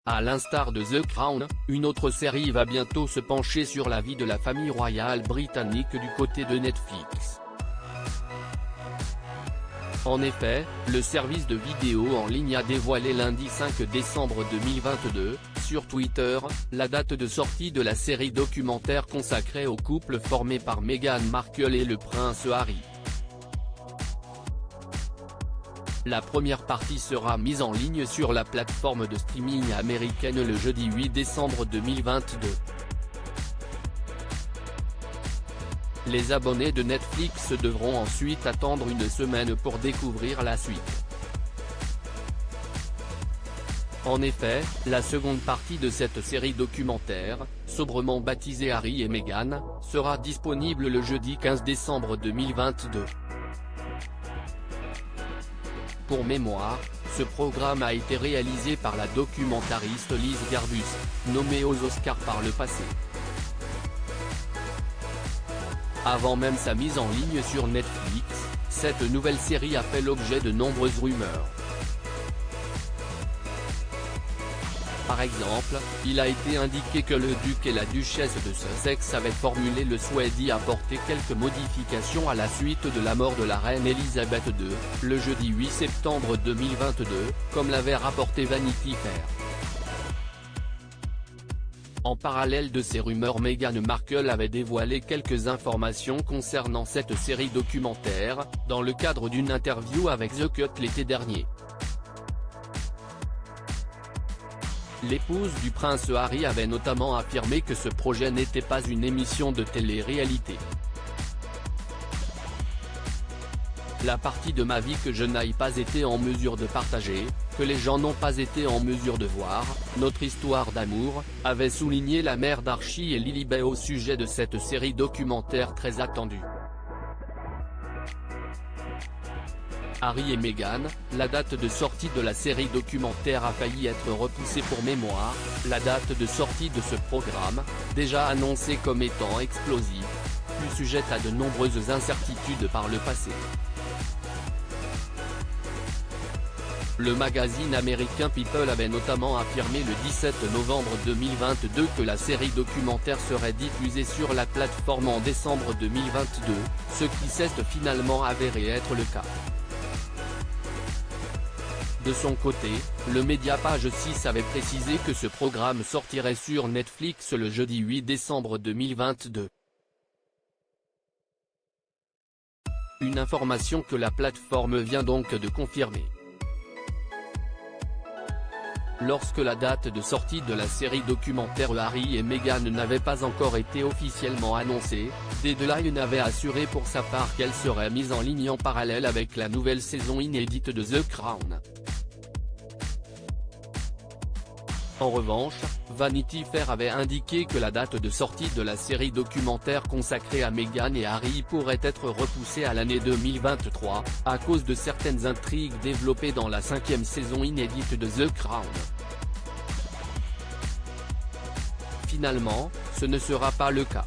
À l'instar de The Crown, une autre série va bientôt se pencher sur la vie de la famille royale britannique du côté de Netflix. En effet, le service de vidéo en ligne a dévoilé lundi 5 décembre 2022, sur Twitter, la date de sortie de la série documentaire consacrée au couple formé par Meghan Markle et le prince Harry. La première partie sera mise en ligne sur la plateforme de streaming américaine le jeudi 8 décembre 2022. Les abonnés de Netflix devront ensuite attendre une semaine pour découvrir la suite. En effet, la seconde partie de cette série documentaire, sobrement baptisée Harry et Meghan, sera disponible le jeudi 15 décembre 2022. Pour mémoire, ce programme a été réalisé par la documentariste Liz Garbus, nommée aux Oscars par le passé. Avant même sa mise en ligne sur Netflix, cette nouvelle série a fait l'objet de nombreuses rumeurs. Par exemple, il a été indiqué que le duc et la duchesse de Sussex avaient formulé le souhait d'y apporter quelques modifications à la suite de la mort de la reine Elisabeth II, le jeudi 8 septembre 2022, comme l'avait rapporté Vanity Fair. En parallèle de ces rumeurs, Meghan Markle avait dévoilé quelques informations concernant cette série documentaire, dans le cadre d'une interview avec The Cut l'été dernier. L'épouse du prince Harry avait notamment affirmé que ce projet n'était pas une émission de télé-réalité. La partie de ma vie que je n'ai pas été en mesure de partager, que les gens n'ont pas été en mesure de voir, notre histoire d'amour, avait souligné la mère d'Archie et Lilibet au sujet de cette série documentaire très attendue. Harry et Meghan, la date de sortie de la série documentaire a failli être repoussée. Pour mémoire, la date de sortie de ce programme, déjà annoncée comme étant explosive, fut sujette à de nombreuses incertitudes par le passé. Le magazine américain People avait notamment affirmé le 17 novembre 2022 que la série documentaire serait diffusée sur la plateforme en décembre 2022, ce qui s'est finalement avéré être le cas. De son côté, le média Page 6 avait précisé que ce programme sortirait sur Netflix le jeudi 8 décembre 2022. Une information que la plateforme vient donc de confirmer. Lorsque la date de sortie de la série documentaire Harry et Meghan n'avait pas encore été officiellement annoncée, Deadline avait assuré pour sa part qu'elle serait mise en ligne en parallèle avec la nouvelle saison inédite de The Crown. En revanche, Vanity Fair avait indiqué que la date de sortie de la série documentaire consacrée à Meghan et Harry pourrait être repoussée à l'année 2023, à cause de certaines intrigues développées dans la 5e saison inédite de The Crown. Finalement, ce ne sera pas le cas.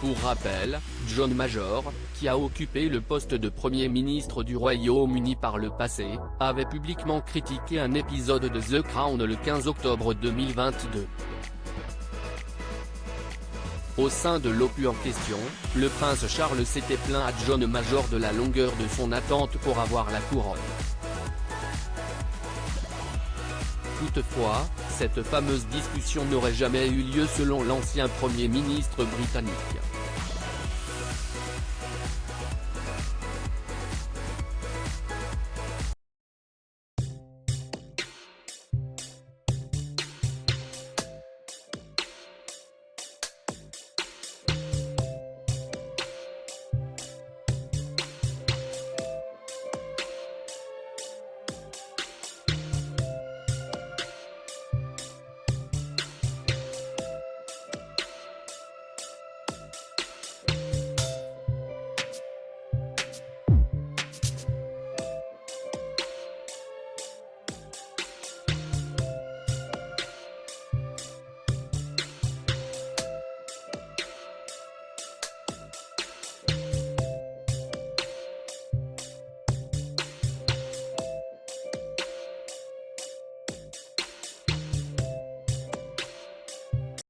Pour rappel, John Major, qui a occupé le poste de Premier ministre du Royaume-Uni par le passé, avait publiquement critiqué un épisode de The Crown le 15 octobre 2022. Au sein de l'opus en question, le prince Charles s'était plaint à John Major de la longueur de son attente pour avoir la couronne. Toutefois, cette fameuse discussion n'aurait jamais eu lieu selon l'ancien Premier ministre britannique.